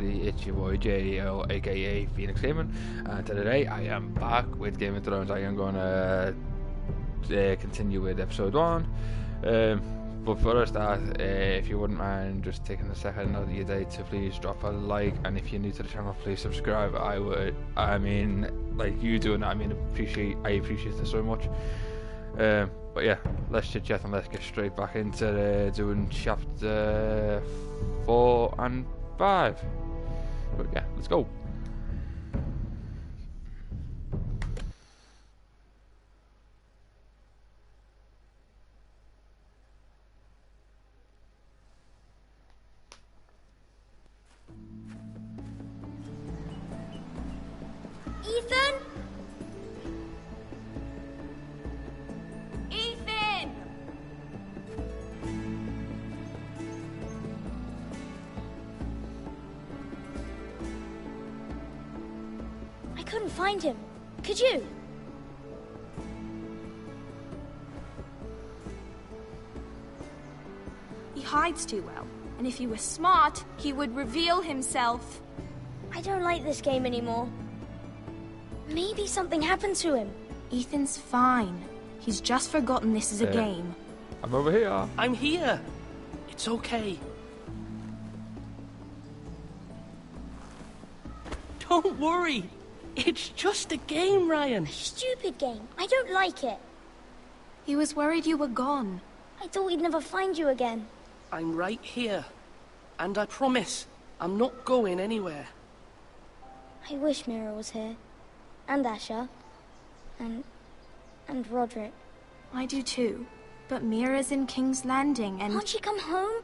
everybody, it's your boy JDO, aka Phoenix Gaming, and today I am back with Game of Thrones. I am going to continue with episode 1, but for us that, if you wouldn't mind just taking a second out of your day to please drop a like, and if you're new to the channel, please subscribe. I mean, like you doing that, I appreciate it so much. But yeah, let's chit chat and let's get straight back into doing chapter 4 and 5. But yeah, let's go. Ethan? Ethan! I couldn't find him. Could you? He hides too well, and if he were smart, he would reveal himself. I don't like this game anymore. Maybe something happened to him. Ethan's fine. He's just forgotten this is a game. I'm over here. I'm here. It's okay. Don't worry. It's just a game, Ryan. Stupid game. I don't like it. He was worried you were gone. I thought we'd never find you again. I'm right here. And I promise, I'm not going anywhere. I wish Mira was here. And Asher. And Roderick. I do too. But Mira's in King's Landing and... Can't she come home?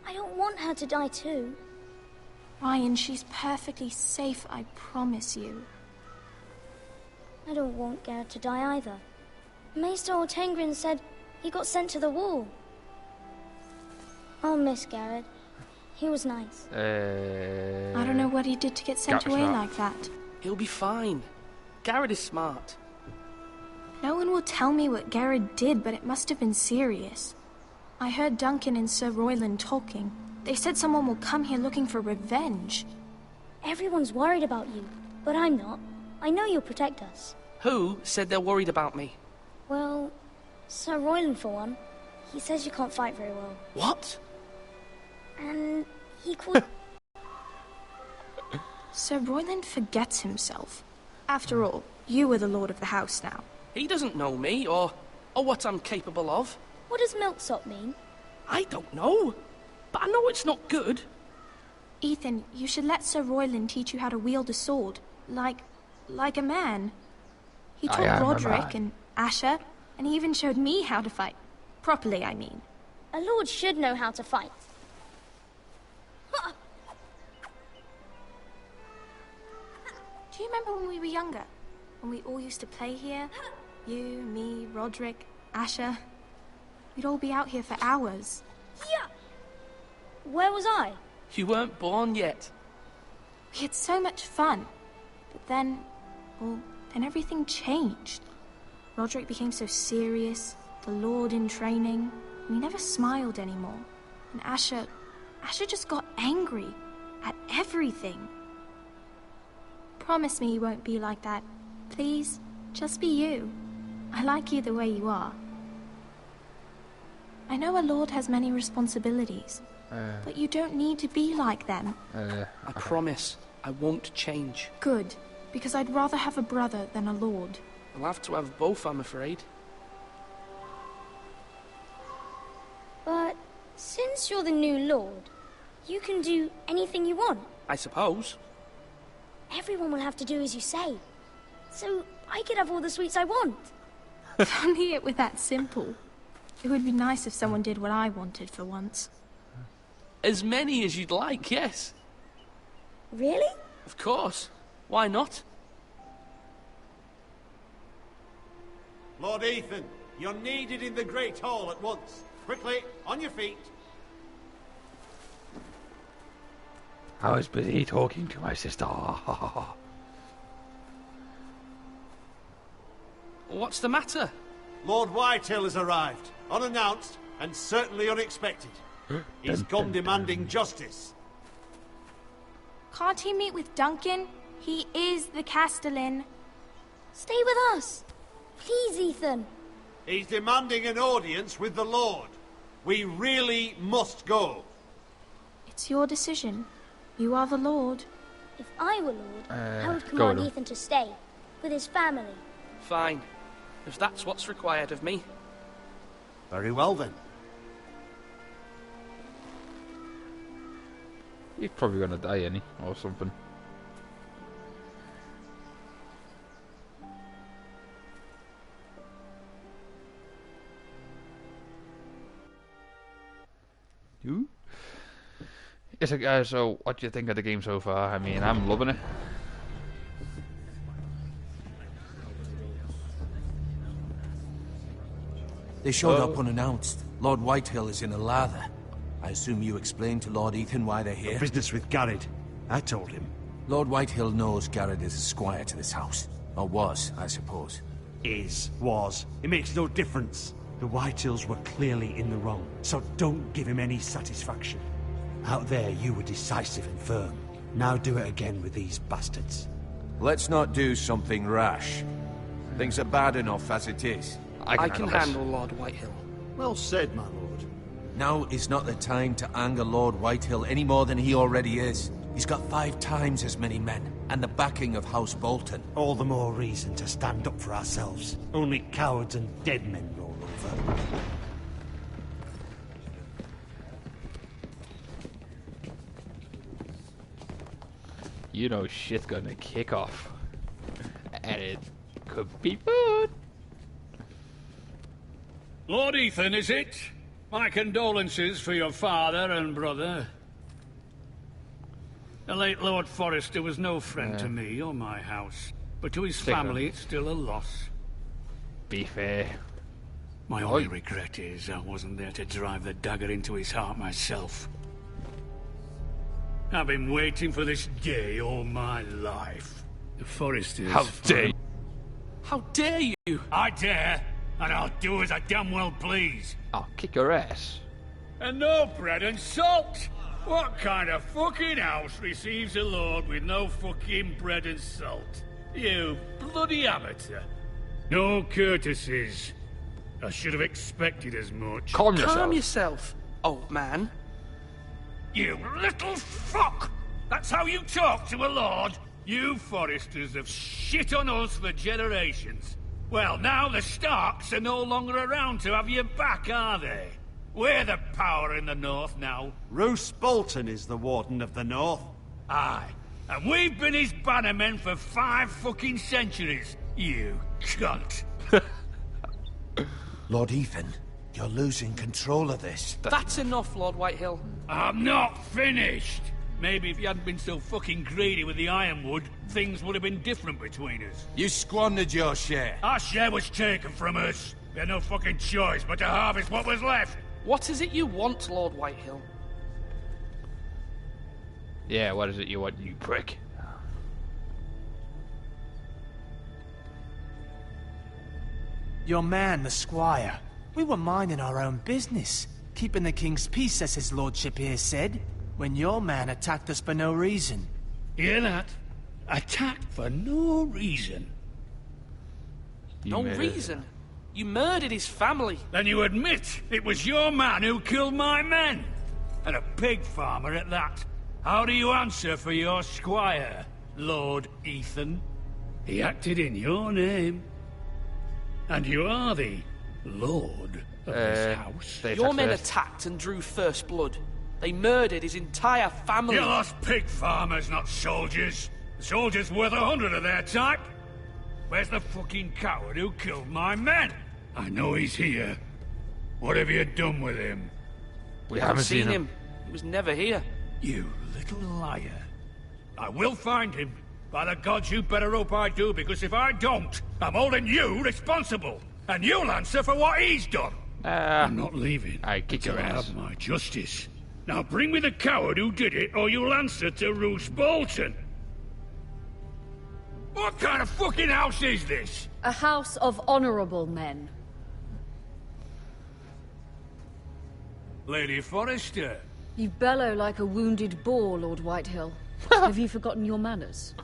I don't want her to die too. Ryan, she's perfectly safe, I promise you. I don't want Garrett to die either. Maester Ortengrin said he got sent to the wall. I'll miss Garrett. He was nice. I don't know what he did to get sent away like that. He'll be fine. Garrett is smart. No one will tell me what Garrett did, but it must have been serious. I heard Duncan and Sir Royland talking. They said someone will come here looking for revenge. Everyone's worried about you, but I'm not. I know you'll protect us. Who said they're worried about me? Well, Sir Royland for one. He says you can't fight very well. What? And he called... Sir Royland forgets himself. After all, you are the lord of the house now. He doesn't know me, or what I'm capable of. What does milksop mean? I don't know, but I know it's not good. Ethan, you should let Sir Royland teach you how to wield a sword, like a man. He taught Roderick and Asher, and he even showed me how to fight. Properly, I mean. A lord should know how to fight. Do you remember when we were younger? When we all used to play here? You, me, Roderick, Asher. We'd all be out here for hours. Yeah. Where was I? You weren't born yet. We had so much fun. But then, well, then everything changed. Roderick became so serious, the Lord in training, and he never smiled anymore. And Asher just got angry at everything. Promise me you won't be like that. Please, just be you. I like you the way you are. I know a lord has many responsibilities, but you don't need to be like them. I promise, I won't change. Good, because I'd rather have a brother than a lord. I'll have to have both, I'm afraid. But since you're the new lord, you can do anything you want. I suppose. Everyone will have to do as you say. So I could have all the sweets I want. If only it were that simple. It would be nice if someone did what I wanted for once. As many as you'd like, yes. Really? Of course. Why not? Lord Ethan, you're needed in the Great Hall at once. Quickly, on your feet. I was busy talking to my sister. What's the matter? Lord Whitetail has arrived, unannounced and certainly unexpected. He's come demanding justice. Can't he meet with Duncan? He is the Castellan. Stay with us. Please, Ethan. He's demanding an audience with the Lord. We really must go. It's your decision. You are the Lord. If I were Lord, I would go command on. Ethan to stay with his family. Fine. If that's what's required of me. Very well then. He's probably gonna die, ain't he? Or something. You? Yes, guys, so what do you think of the game so far? I mean, I'm loving it. They showed up unannounced. Lord Whitehill is in a lather. I assume you explained to Lord Ethan why they're here? Business with Garrett. I told him. Lord Whitehill knows Garrett is a squire to this house. Or was, I suppose. Was. It makes no difference. The Whitehills were clearly in the wrong, so don't give him any satisfaction. Out there, you were decisive and firm. Now do it again with these bastards. Let's not do something rash. Things are bad enough as it is. I can handle Lord Whitehill. Well said, my lord. Now is not the time to anger Lord Whitehill any more than he already is. He's got 5 times as many men, and the backing of House Bolton. All the more reason to stand up for ourselves. Only cowards and dead men roll over. You know shit's gonna kick off. And it could be food. Lord Ethan, is it? My condolences for your father and brother. The late Lord Forrester was no friend to me or my house, but to his family it's still a loss. Be fair. My only regret is I wasn't there to drive the dagger into his heart myself. I've been waiting for this day all my life. The Forresters... How dare you? How dare you? I dare, and I'll do as I damn well please. I'll kick your ass. And no bread and salt! What kind of fucking house receives a lord with no fucking bread and salt? You bloody amateur. No courtesies. I should have expected as much. Calm yourself. Calm yourself, old man. You little fuck! That's how you talk to a lord? You Forresters have shit on us for generations. Well, now the Starks are no longer around to have you back, are they? We're the power in the north now. Roose Bolton is the Warden of the North. Aye. And we've been his bannermen for 5 fucking centuries. You cunt. Lord Ethan, you're losing control of this. That's enough, Lord Whitehill. I'm not finished. Maybe if you hadn't been so fucking greedy with the ironwood, things would have been different between us. You squandered your share. Our share was taken from us. We had no fucking choice but to harvest what was left. What is it you want, Lord Whitehill? Yeah, what is it you want, you prick? Your man, the squire. We were minding our own business, keeping the king's peace, as his lordship here said, when your man attacked us for no reason. Hear that? Attacked for no reason. No reason. You murdered his family. Then you admit it was your man who killed my men. And a pig farmer at that. How do you answer for your squire, Lord Ethan? He acted in your name. And you are the Lord of this house. Your men attacked and drew first blood. They murdered his entire family. You lost pig farmers, not soldiers. The soldiers worth 100 of their type. Where's the fucking coward who killed my men? I know he's here. What have you done with him? We haven't seen him. He was never here. You little liar. I will find him. By the gods, you better hope I do, because if I don't, I'm holding you responsible. And you'll answer for what he's done. I'm not leaving. I kick your until I ass. have my justice. Now bring me the coward who did it, or you'll answer to Roose Bolton. What kind of fucking house is this? A house of honorable men. Lady Forrester. You bellow like a wounded boar, Lord Whitehill. Have you forgotten your manners?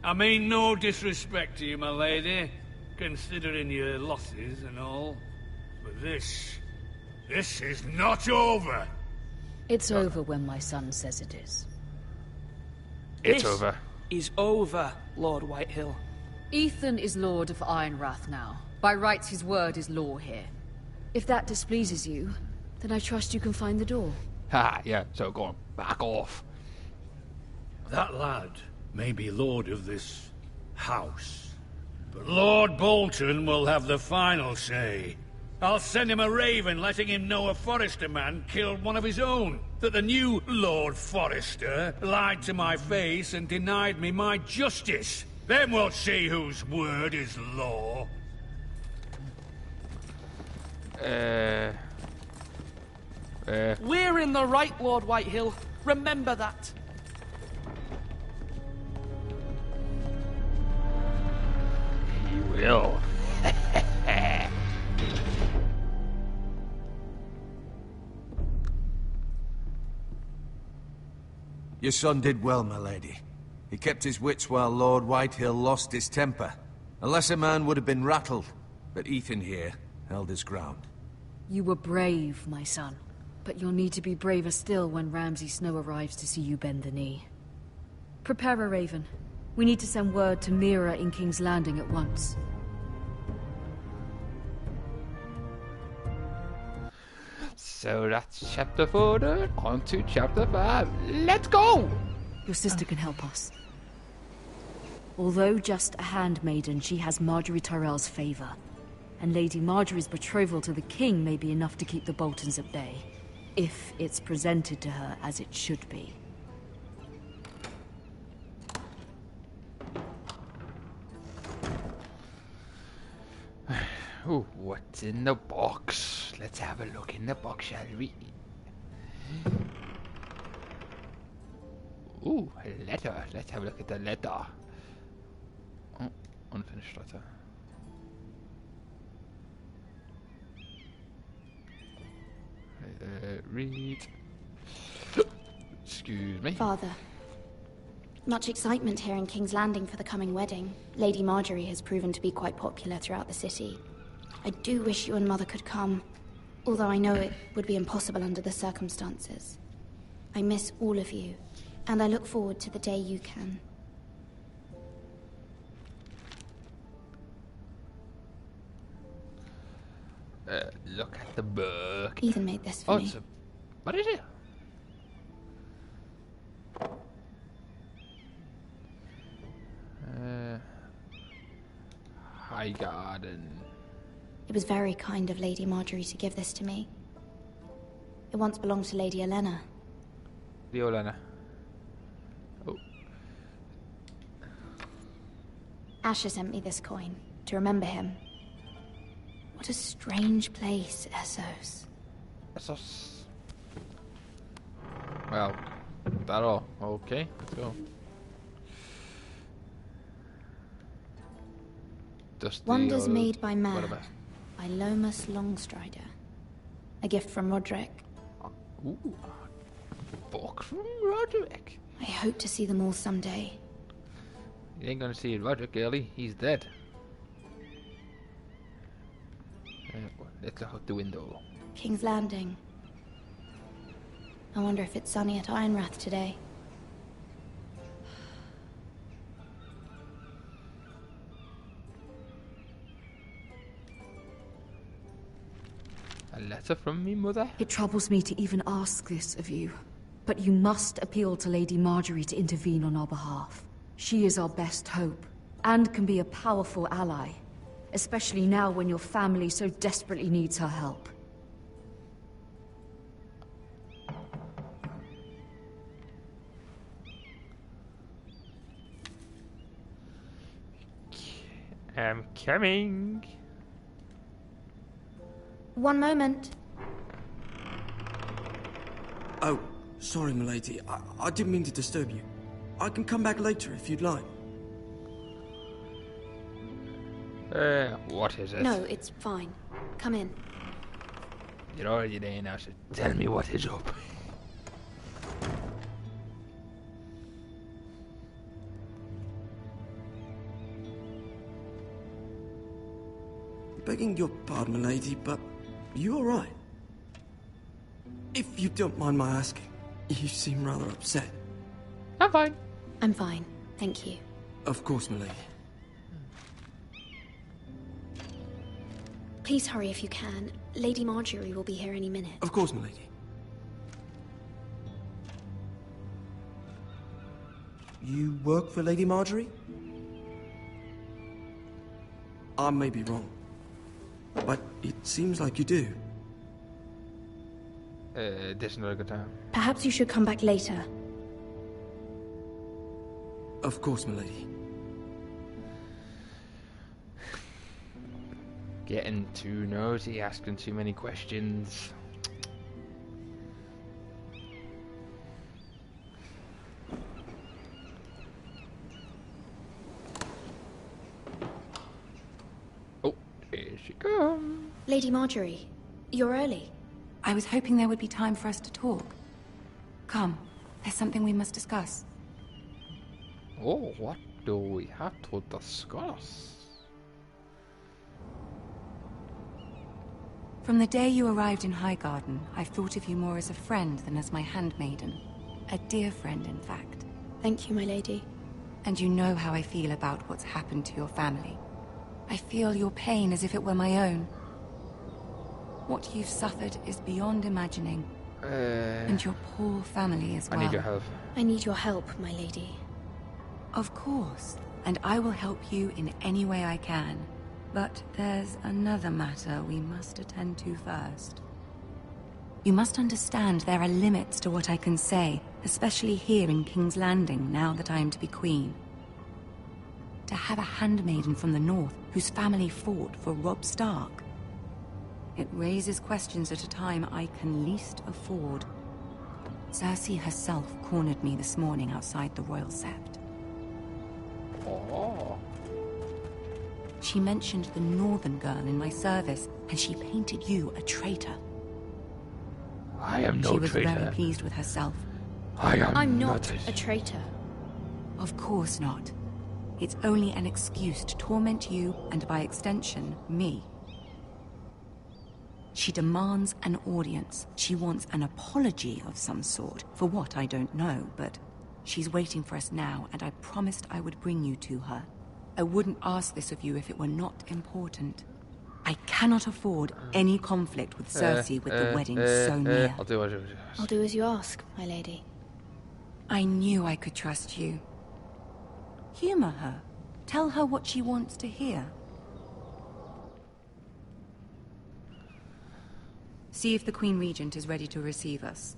I mean no disrespect to you, my lady, considering your losses and all. But this is not over. It's over when my son says it is. It's This over. is over, Lord Whitehill. Ethan is Lord of Ironrath now. By rights, his word is law here. If that displeases you, then I trust you can find the door. Ha, yeah, so go on, back off. That lad may be lord of this house, but Lord Bolton will have the final say. I'll send him a raven letting him know a Forrester man killed one of his own. That the new Lord Forrester lied to my face and denied me my justice. Then we'll see whose word is law. We're in the right, Lord Whitehill. Remember that. He will. Your son did well, my lady. He kept his wits while Lord Whitehill lost his temper. A lesser man would have been rattled, but Ethan here held his ground. You were brave, my son. But you'll need to be braver still when Ramsay Snow arrives to see you bend the knee. Prepare a raven. We need to send word to Mira in King's Landing at once. So that's chapter 4 done. On to chapter 5. Let's go! Your sister can help us. Although just a handmaiden, she has Marjorie Tyrell's favor. And Lady Marjorie's betrothal to the king may be enough to keep the Boltons at bay. If it's presented to her as it should be. Ooh, what's in the box? Let's have a look in the box, shall we? Ooh, a letter. Let's have a look at the letter. Oh, unfinished letter. Read. Excuse me. Father, much excitement here in King's Landing for the coming wedding. Lady Marjorie has proven to be quite popular throughout the city. I do wish you and Mother could come, although I know it would be impossible under the circumstances. I miss all of you, and I look forward to the day you can. Look at the book. Ethan made this for me. What is it? High Garden. It was very kind of Lady Marjorie to give this to me. It once belonged to Lady Olenna. The Olenna. Oh. Asher sent me this coin to remember him. What a strange place, Essos. Essos. Well, that all. Okay, let's go. Wonders made by man, by Lomas Longstrider. A gift from Roderick. Ooh, book from Roderick. I hope to see them all someday. You ain't gonna see Roderick, girlie. He's dead. Let's look out the window. King's Landing. I wonder if it's sunny at Ironrath today. A letter from me, mother? It troubles me to even ask this of you, but you must appeal to Lady Marjorie to intervene on our behalf. She is our best hope, and can be a powerful ally, especially now when your family so desperately needs her help. I'm coming. One moment. Oh, sorry, milady. I didn't mean to disturb you. I can come back later if you'd like. What is it? No, it's fine. Come in. You're already there now, so tell me what is up. Begging your pardon, milady, but you alright? If you don't mind my asking, you seem rather upset. I'm fine. I'm fine, thank you. Of course, milady. Please hurry if you can. Lady Marjorie will be here any minute. Of course, milady. You work for Lady Marjorie? I may be wrong, but it seems like you do. This is not a good time. Perhaps you should come back later. Of course, milady. Getting too nosy, asking too many questions. Oh, here she comes. Lady Marjorie, you're early. I was hoping there would be time for us to talk. Come, there's something we must discuss. Oh, what do we have to discuss? From the day you arrived in Highgarden, I've thought of you more as a friend than as my handmaiden. A dear friend, in fact. Thank you, my lady. And you know how I feel about what's happened to your family. I feel your pain as if it were my own. What you've suffered is beyond imagining. And your poor family as well. I need your help. I need your help, my lady. Of course. And I will help you in any way I can. But there's another matter we must attend to first. You must understand there are limits to what I can say, especially here in King's Landing, now that I am to be queen. To have a handmaiden from the north whose family fought for Robb Stark. It raises questions at a time I can least afford. Cersei herself cornered me this morning outside the Royal Sept. Oh. She mentioned the northern girl in my service, and she painted you a traitor. I am no traitor. She was very pleased with herself. I'm not a traitor. Of course not. It's only an excuse to torment you, and by extension, me. She demands an audience. She wants an apology of some sort, for what I don't know, but she's waiting for us now, and I promised I would bring you to her. I wouldn't ask this of you if it were not important. I cannot afford any conflict with Cersei with the wedding so near. I'll do as you ask. I'll do as you ask, my lady. I knew I could trust you. Humor her. Tell her what she wants to hear. See if the Queen Regent is ready to receive us.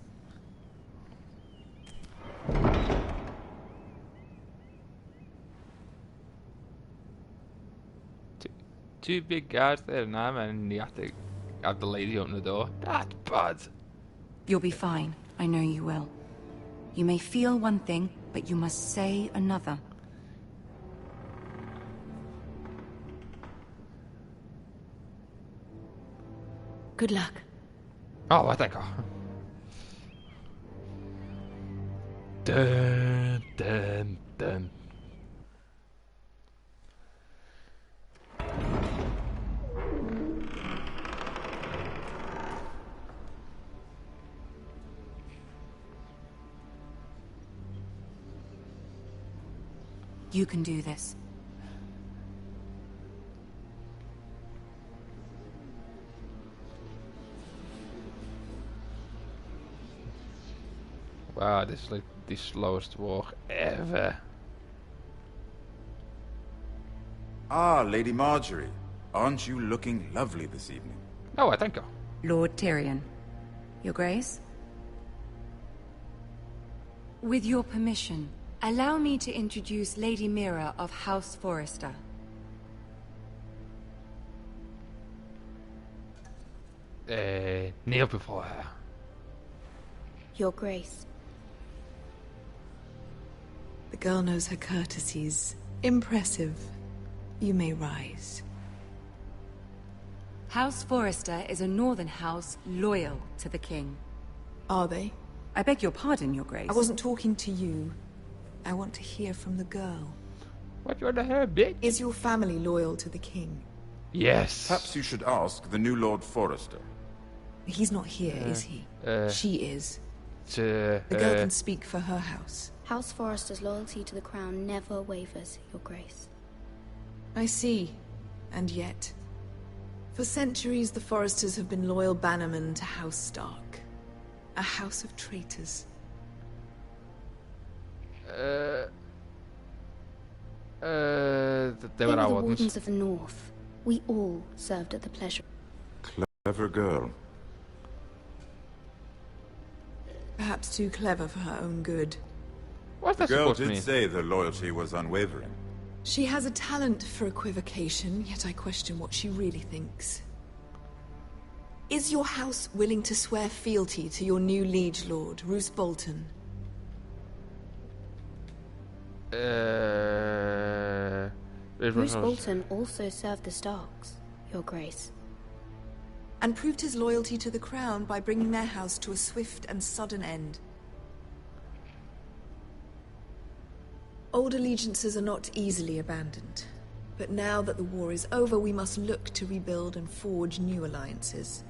Two big guards there now, and you have to have the lady open the door. That's bad. You'll be fine. I know you will. You may feel one thing, but you must say another. Good luck. Oh, I think. Dun, dun, dun. You can do this. Wow, this is like the slowest walk ever. Ah, Lady Marjorie. Aren't you looking lovely this evening? Oh, I think so. Lord Tyrion. Your Grace? With your permission, allow me to introduce Lady Mira of House Forrester. Kneel before her. Your Grace. The girl knows her courtesies. Impressive. You may rise. House Forrester is a northern house loyal to the king. Are they? I beg your pardon, Your Grace. I wasn't talking to you. I want to hear from the girl. What you want to hear, bitch? Is your family loyal to the king? Yes. Perhaps you should ask the new Lord Forrester. He's not here, is he? She is. The girl can speak for her house. House Forrester's loyalty to the crown never wavers, Your Grace. I see. And yet... For centuries, the Forresters have been loyal bannermen to House Stark. A house of traitors. They They were were the our Wardens of the North. We all served at the pleasure. Clever girl. Perhaps too clever for her own good. What's The that girl supposed to did mean? say the loyalty was unwavering. She has a talent for equivocation, yet I question what she really thinks. Is your house willing to swear fealty to your new liege lord, Roose Bolton? Roose Bolton also served the Starks, Your Grace. And proved his loyalty to the crown by bringing their house to a swift and sudden end. Old allegiances are not easily abandoned. But now that the war is over, we must look to rebuild and forge new alliances.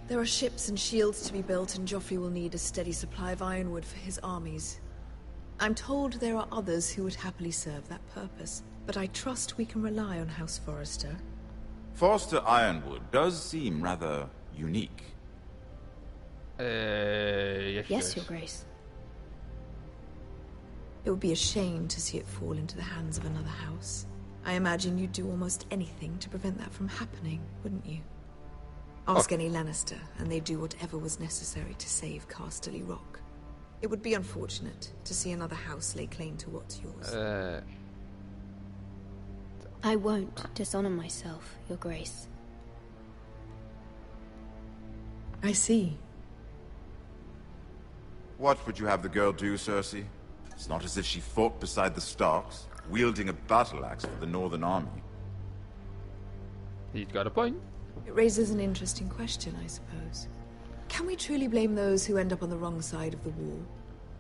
There are ships and shields to be built, and Joffrey will need a steady supply of ironwood for his armies. I'm told there are others who would happily serve that purpose, but I trust we can rely on House Forrester. Forster Ironwood does seem rather unique. Yes, Your Grace. It would be a shame to see it fall into the hands of another house. I imagine you'd do almost anything to prevent that from happening, wouldn't you? Ask any Lannister, and they'd do whatever was necessary to save Casterly Rock. It would be unfortunate to see another house lay claim to what's yours. I won't dishonor myself, Your Grace. I see. What would you have the girl do, Cersei? It's not as if she fought beside the Starks, wielding a battle axe for the Northern Army. He's got a point. It raises an interesting question, I suppose. Can we truly blame those who end up on the wrong side of the wall?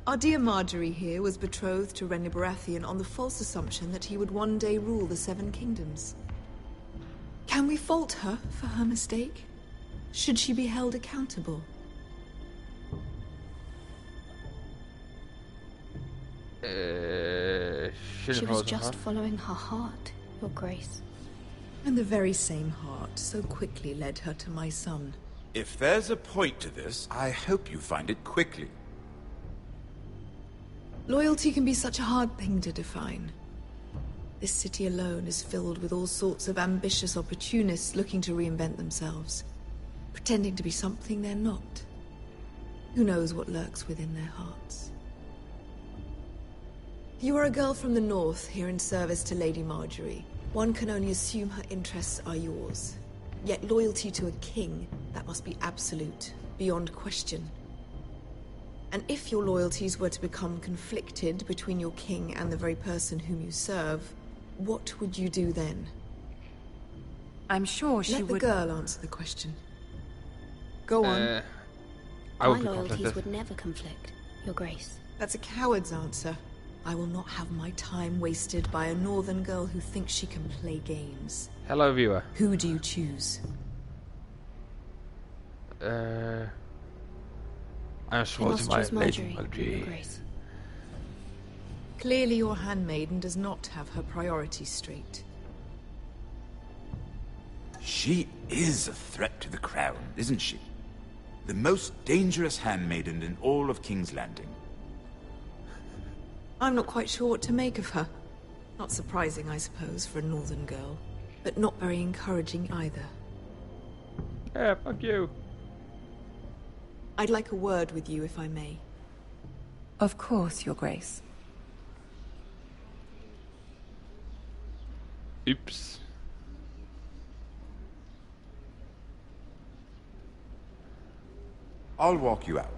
Our dear Marjorie here was betrothed to Renly Baratheon on the false assumption that he would one day rule the Seven Kingdoms. Can we fault her for her mistake? Should she be held accountable? She was just following her heart, Your Grace. And the very same heart so quickly led her to my son. If there's a point to this, I hope you find it quickly. Loyalty can be such a hard thing to define. This city alone is filled with all sorts of ambitious opportunists looking to reinvent themselves, pretending to be something they're not. Who knows what lurks within their hearts? You are a girl from the north, here in service to Lady Marjorie. One can only assume her interests are yours. Yet loyalty to a king, that must be absolute, beyond question. And if your loyalties were to become conflicted between your king and the very person whom you serve, what would you do then? I'm sure she would... Let the girl answer the question. Go on. My loyalties would never conflict, Your Grace. That's a coward's answer. I will not have my time wasted by a northern girl who thinks she can play games. Hello, viewer. Who do you choose? I'm supposed to my Lady Marjorie. Clearly your handmaiden does not have her priorities straight. She is a threat to the crown, isn't she? The most dangerous handmaiden in all of King's Landing. I'm not quite sure what to make of her. Not surprising, I suppose, for a northern girl. But not very encouraging either. Yeah, fuck you. I'd like a word with you, if I may. Of course, Your Grace. Oops. I'll walk you out.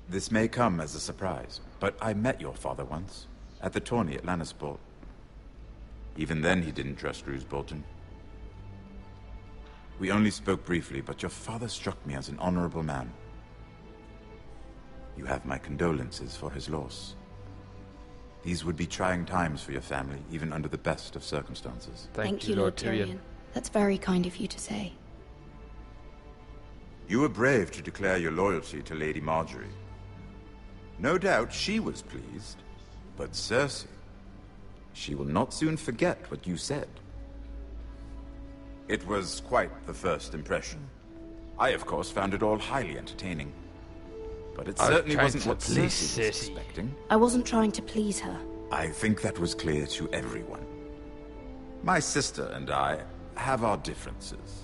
This may come as a surprise, but I met your father once, at the tourney at Lannisport. Even then he didn't trust Roose Bolton. We only spoke briefly, but your father struck me as an honorable man. You have my condolences for his loss. These would be trying times for your family, even under the best of circumstances. Thank you, Lord Tyrion. That's very kind of you to say. You were brave to declare your loyalty to Lady Marjorie. No doubt she was pleased, but Cersei, she will not soon forget what you said. It was quite the first impression. I, of course, found it all highly entertaining. But it certainly wasn't what Cersei was expecting. I wasn't trying to please her. I think that was clear to everyone. My sister and I have our differences.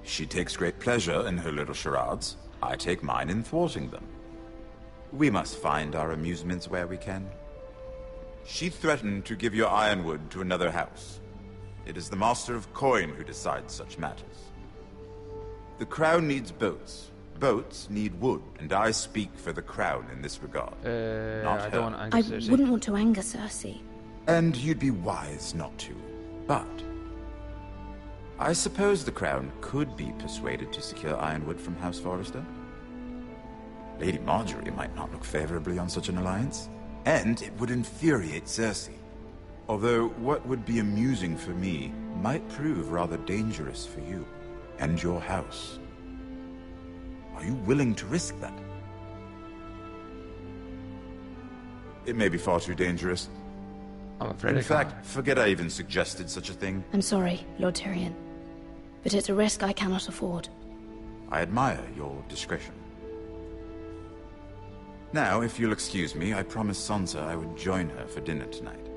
She takes great pleasure in her little charades. I take mine in thwarting them. We must find our amusements where we can. She threatened to give your ironwood to another house. It is the Master of Coin who decides such matters. The Crown needs boats. Boats need wood, and I speak for the Crown in this regard. Not I her. don't want to anger Cersei. I wouldn't want to anger Cersei. And you'd be wise not to. But I suppose the Crown could be persuaded to secure ironwood from House Forrester. Lady Marjorie might not look favorably on such an alliance, and it would infuriate Cersei. Although what would be amusing for me might prove rather dangerous for you and your house. Are you willing to risk that? It may be far too dangerous. I'm afraid In fact, forget I even suggested such a thing. I'm sorry, Lord Tyrion. But it's a risk I cannot afford. I admire your discretion. Now, if you'll excuse me, I promised Sansa I would join her for dinner tonight.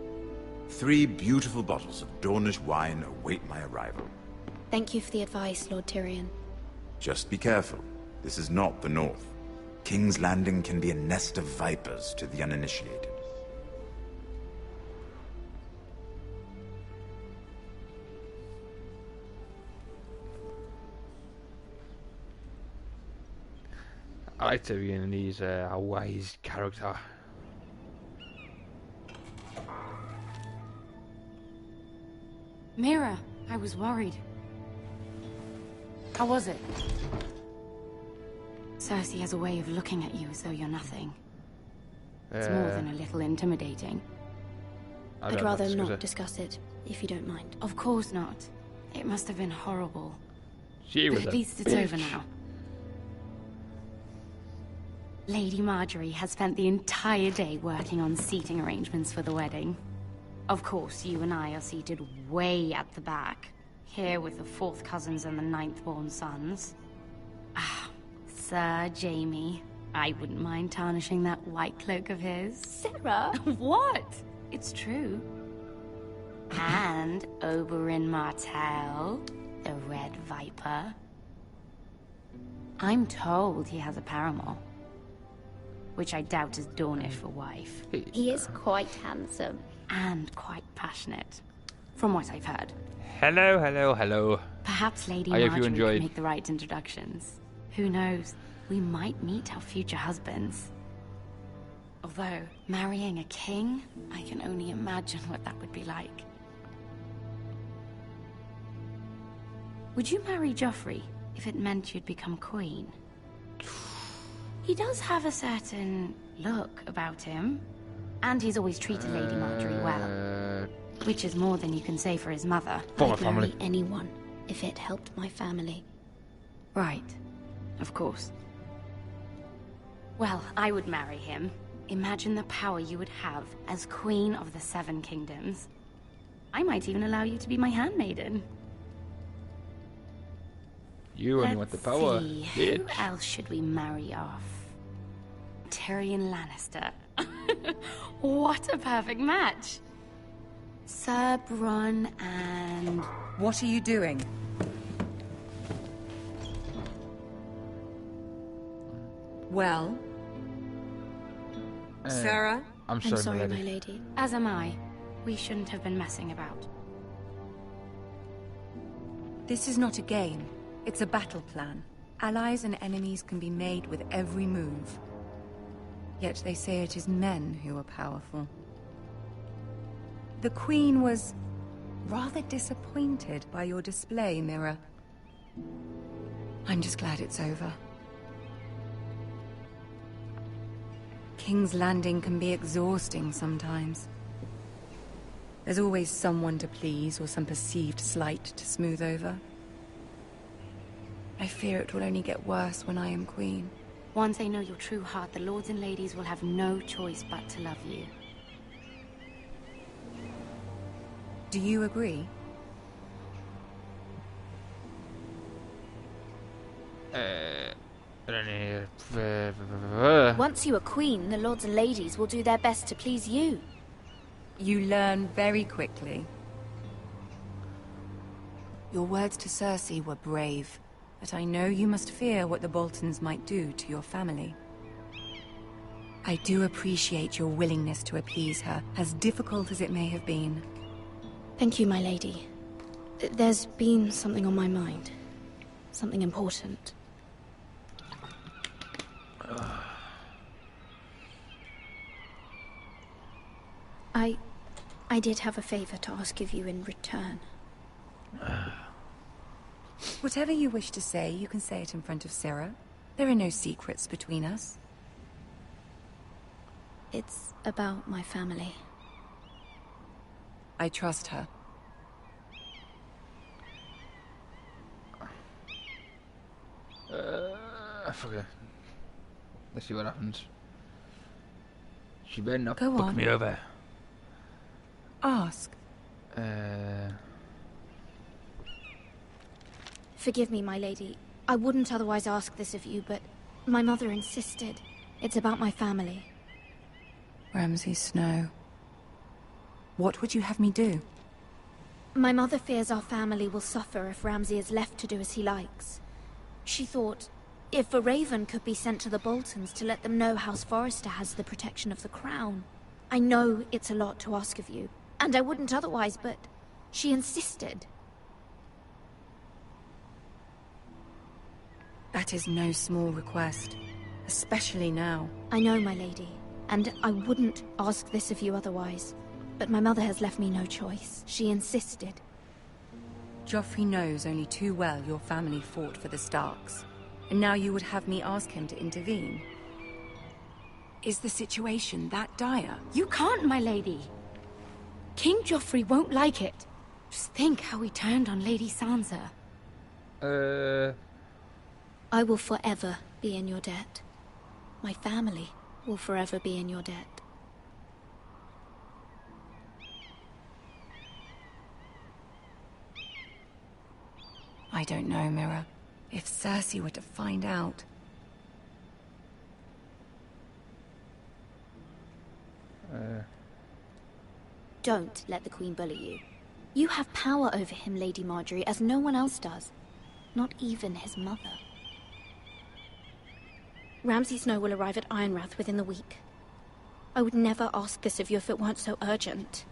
3 beautiful bottles of Dornish wine await my arrival. Thank you for the advice, Lord Tyrion. Just be careful. This is not the North. King's Landing can be a nest of vipers to the uninitiated. I like Tyrion, and he's a wise character. Mira, I was worried. How was it? Cersei has a way of looking at you as though you're nothing. It's more than a little intimidating. I'd rather not discuss it, if you don't mind. Of course not. It must have been horrible. She was But at least it's over now. Lady Marjorie has spent the entire day working on seating arrangements for the wedding. Of course, you and I are seated way at the back, here with the 4th cousins and the 9th-born sons. Ah, Sir Jaime. I wouldn't mind tarnishing that white cloak of his. Sarah? What? It's true. And Oberyn Martell, the Red Viper. I'm told he has a paramour, which I doubt is Dornish for wife. He is quite handsome. And quite passionate, from what I've heard. Hello, hello, hello. Perhaps Lady I hope you Marjorie enjoyed. can make the right introductions. Who knows? We might meet our future husbands. Although, marrying a king, I can only imagine what that would be like. Would you marry Joffrey if it meant you'd become queen? He does have a certain look about him. And he's always treated Lady Marjorie well. Which is more than you can say for his mother. I'd marry anyone, if it helped my family. Right. Of course. Well, I would marry him. Imagine the power you would have as Queen of the 7 Kingdoms. I might even allow you to be my handmaiden. You only want the power, See, bitch. who else should we marry off? Tyrion Lannister. What a perfect match. Sir Bronn and... What are you doing? Well? Sarah? I'm sorry, my lady. As am I. We shouldn't have been messing about. This is not a game. It's a battle plan. Allies and enemies can be made with every move. Yet they say it is men who are powerful. The Queen was rather disappointed by your display, Mira. I'm just glad it's over. King's Landing can be exhausting sometimes. There's always someone to please or some perceived slight to smooth over. I fear it will only get worse when I am queen. Once they know your true heart, the lords and ladies will have no choice but to love you. Do you agree? Once you are queen, the lords and ladies will do their best to please you. You learn very quickly. Your words to Cersei were brave, but I know you must fear what the Boltons might do to your family. I do appreciate your willingness to appease her, as difficult as it may have been. Thank you, my lady. There's been something on my mind. Something important. I did have a favor to ask of you in return. Whatever you wish to say, you can say it in front of Sarah. There are no secrets between us. It's about my family. I trust her. Fuck it. Let's see what happens. She better not Go fuck on. me over. Ask. Forgive me, my lady. I wouldn't otherwise ask this of you, but my mother insisted. It's about my family. Ramsay Snow. What would you have me do? My mother fears our family will suffer if Ramsay is left to do as he likes. She thought, if a raven could be sent to the Boltons to let them know House Forrester has the protection of the crown. I know it's a lot to ask of you, and I wouldn't otherwise, but she insisted. That is no small request, especially now. I know, my lady, and I wouldn't ask this of you otherwise. But my mother has left me no choice. She insisted. Joffrey knows only too well your family fought for the Starks, and now you would have me ask him to intervene. Is the situation that dire? You can't, my lady. King Joffrey won't like it. Just think how he turned on Lady Sansa. I will forever be in your debt. My family will forever be in your debt. I don't know, Mira. If Cersei were to find out... Don't let the Queen bully you. You have power over him, Lady Marjorie, as no one else does. Not even his mother. Ramsay Snow will arrive at Ironrath within the week. I would never ask this of you if it weren't so urgent.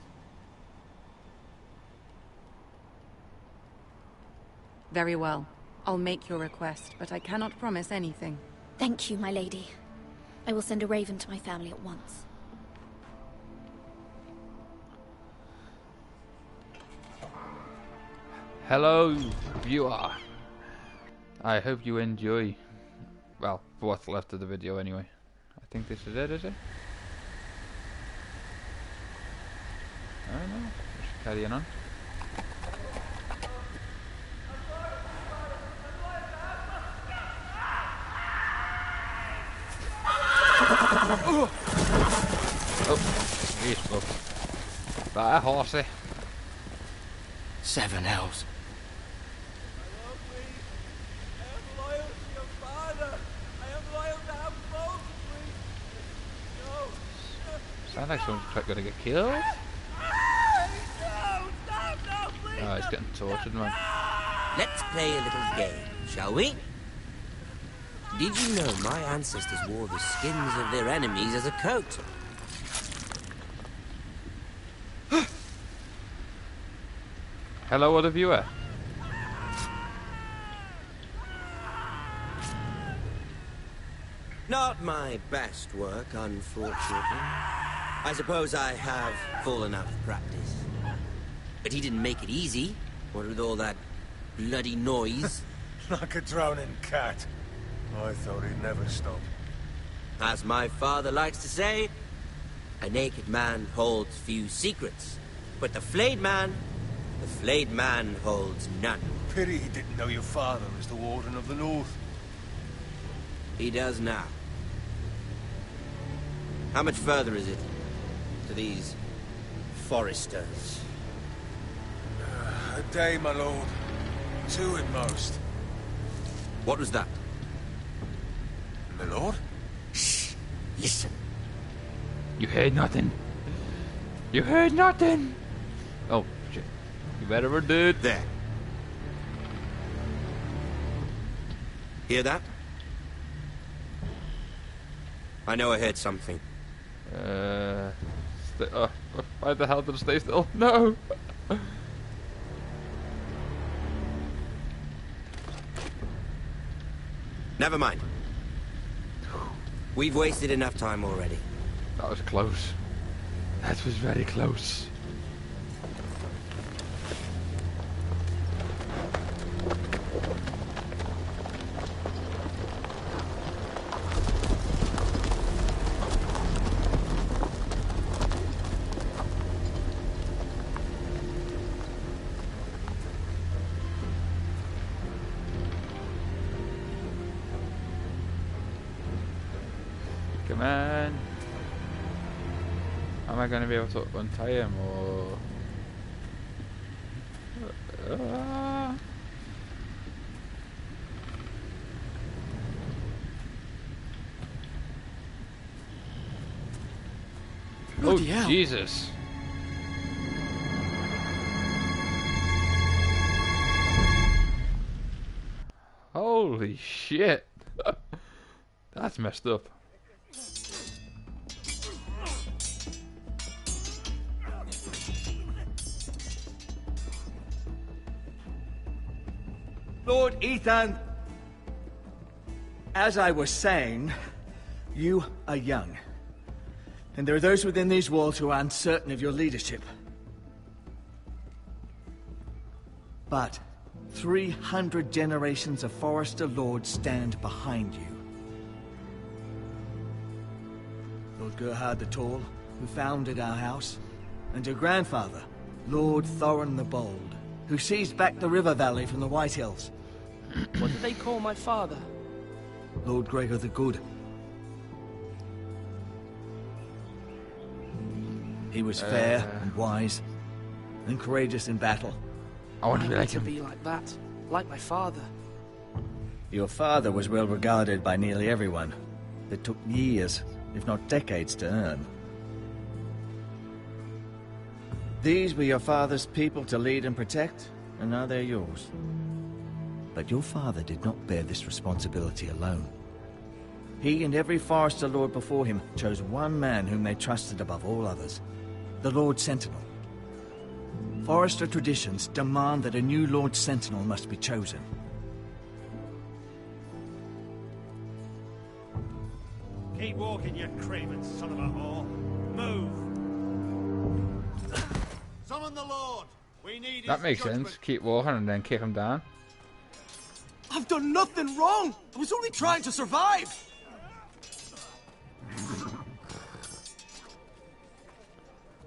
Very well. I'll make your request, but I cannot promise anything. Thank you, my lady. I will send a raven to my family at once. Hello, viewer. I hope you enjoy. Well, for what's left of the video anyway. I think this is it, is it? I don't know. Just carrying on. Oh, he's fucked. That a horsey. 7 elves. Sounds like someone's gonna get killed. Oh, he's getting tortured, man. Let's play a little game, shall we? Did you know my ancestors wore the skins of their enemies as a coat? Hello, other viewer. Not my best work, unfortunately. I suppose I have fallen out of practice. But he didn't make it easy, what with all that bloody noise. Like a drowning cat. I thought he'd never stop. As my father likes to say, a naked man holds few secrets, but the flayed man holds none. Pity he didn't know your father was the Warden of the North. He does now. How much further is it to these foresters? A day, my lord. 2 at most. What was that? My lord? Shh! Listen. You heard nothing. You heard nothing. Oh, shit. You better did. There. Hear that? I know I heard something. Why the hell did it stay still? No! Never mind. We've wasted enough time already. That was close. That was very close. Come on. Am I going to be able to untie him or... Oh, hell. Jesus. Holy shit. That's messed up. Lord Ethan, as I was saying, you are young. And there are those within these walls who are uncertain of your leadership. But 300 generations of Forester Lords stand behind you. Lord Gerhard the Tall, who founded our house, and your grandfather, Lord Thorin the Bold, who seized back the river valley from the White Hills. What did they call my father? Lord Gregor the Good. He was fair and wise, and courageous in battle. I want to be like to him. be like that, like my father. Your father was well regarded by nearly everyone. It took years, if not decades, to earn. These were your father's people to lead and protect, and now they're yours. But your father did not bear this responsibility alone. He and every Forester Lord before him chose one man whom they trusted above all others, the Lord Sentinel. Forester traditions demand that a new Lord Sentinel must be chosen. Keep walking, you craven son of a whore. Move! Summon the Lord! We need That makes sense. Keep walking and then kick him down. I've done nothing wrong! I was only trying to survive!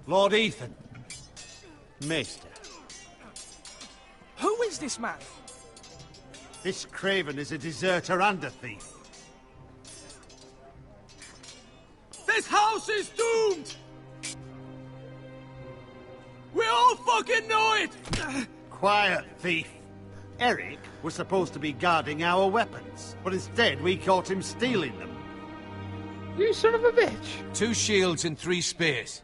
Lord Ethan. Maester. Who is this man? This craven is a deserter and a thief. This house is doomed! We all fucking know it! Quiet, thief. Eric was supposed to be guarding our weapons, but instead we caught him stealing them. You son of a bitch! 2 shields and 3 spears.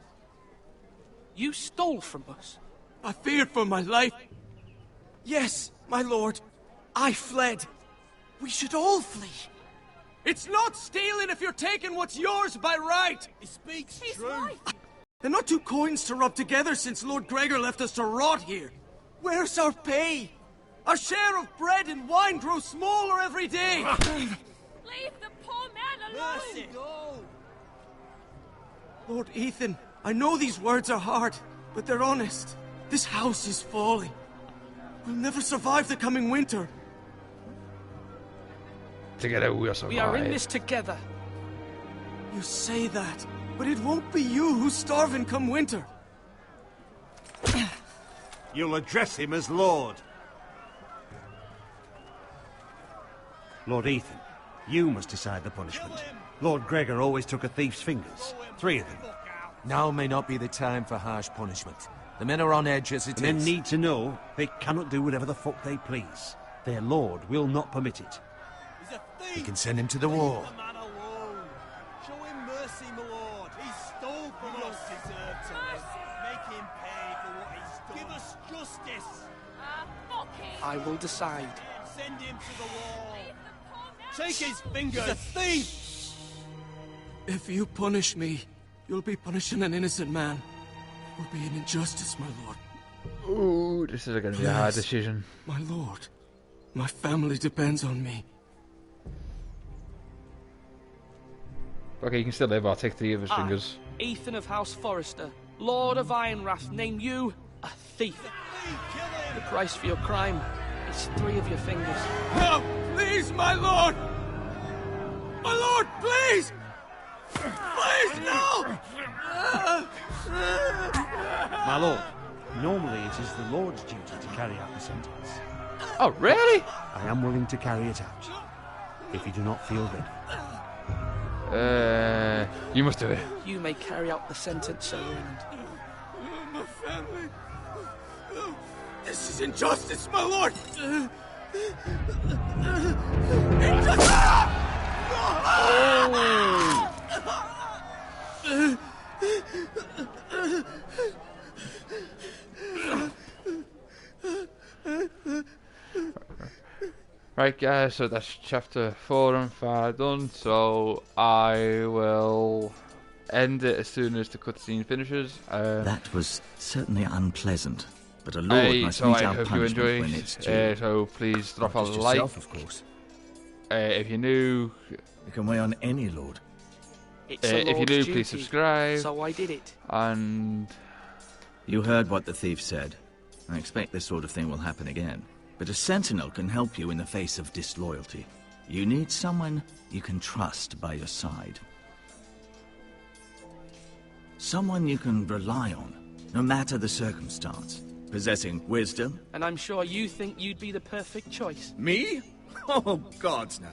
You stole from us. I feared for my life. Yes, my lord. I fled. We should all flee. It's not stealing if you're taking what's yours by right. He speaks true. They're not 2 coins to rub together since Lord Gregor left us to rot here. Where's our pay? Our share of bread and wine grows smaller every day. Leave the poor man alone! Mercy. Go. Lord Ethan, I know these words are hard, but they're honest. This house is falling. We'll never survive the coming winter. Together we'll survive. We are in this together. You say that, but it won't be you who's starving come winter. You'll address him as Lord. Lord Ethan, you must decide the punishment. Lord Gregor always took a thief's fingers. 3 of them. Now may not be the time for harsh punishment. The men are on edge as it is. Men need to know they cannot do whatever the fuck they please. Their lord will not permit it. We can send him to the wall. Show him mercy, my lord. He stole from us. Deserve to live. Make him pay for what he's done. Give us justice. I will decide. Send him to the wall. Take his fingers. He's a thief. If you punish me, you'll be punishing an innocent man. It will be an injustice, my lord. Ooh, this is going to be a hard decision. My lord, my family depends on me. Okay, you can still live. I'll take 3 of his fingers. Ethan of House Forrester, Lord of Ironwrath, name you a thief. The price for your crime is 3 of your fingers. No, please, my lord! My lord, please! Please, no! My lord, normally it is the Lord's duty to carry out the sentence. Oh, really? I am willing to carry it out, if you do not feel ready. You must do it. You may carry out the sentence, Sir Raymond. My family... This is injustice, my lord! Right guys, so that's chapter 4 and 5 done, so I will end it as soon as the cutscene finishes. That was certainly unpleasant, but a lord must so mete I out hope you punishment enjoyed, when it's due. so please drop a Not just like. yourself, of course. If you're new... You can weigh on any lord. It's a if you're lord's new, duty, please subscribe. So I did it. And... You heard what the thief said. I expect this sort of thing will happen again. But a sentinel can help you in the face of disloyalty. You need someone you can trust by your side. Someone you can rely on, no matter the circumstance. Possessing wisdom. And I'm sure you think you'd be the perfect choice. Me? Oh, gods no.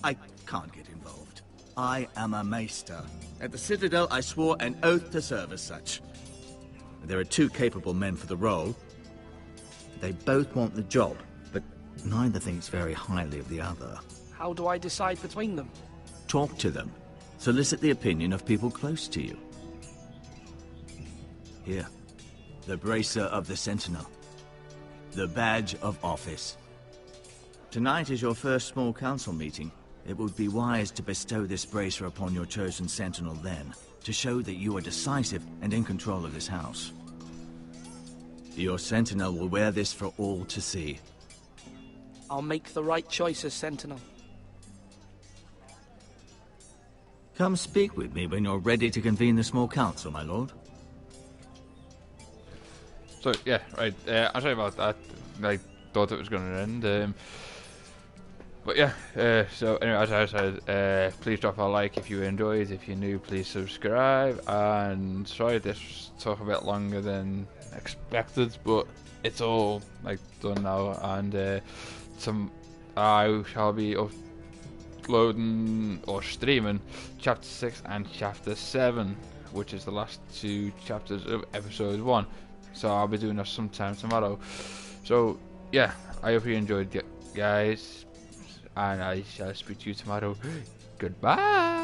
I can't get involved. I am a maester. At the Citadel, I swore an oath to serve as such. There are 2 capable men for the role. They both want the job, but neither thinks very highly of the other. How do I decide between them? Talk to them. Solicit the opinion of people close to you. Here. The bracer of the Sentinel. The badge of office. Tonight is your first small council meeting. It would be wise to bestow this bracer upon your chosen Sentinel then, to show that you are decisive and in control of this house. Your Sentinel will wear this for all to see. I'll make the right choice as Sentinel. Come speak with me when you're ready to convene the small council, my lord. So, yeah, right, I'm sorry about that. I thought it was going to end. But yeah, so anyway, as I said, please drop a like if you enjoyed. If you're new, please subscribe. And sorry, this took a bit longer than expected, but it's all like done now. And I shall be uploading or streaming chapter 6 and chapter 7, which is the last 2 chapters of episode 1. So I'll be doing that sometime tomorrow. So yeah, I hope you enjoyed it, guys. And I shall speak to you tomorrow. Goodbye.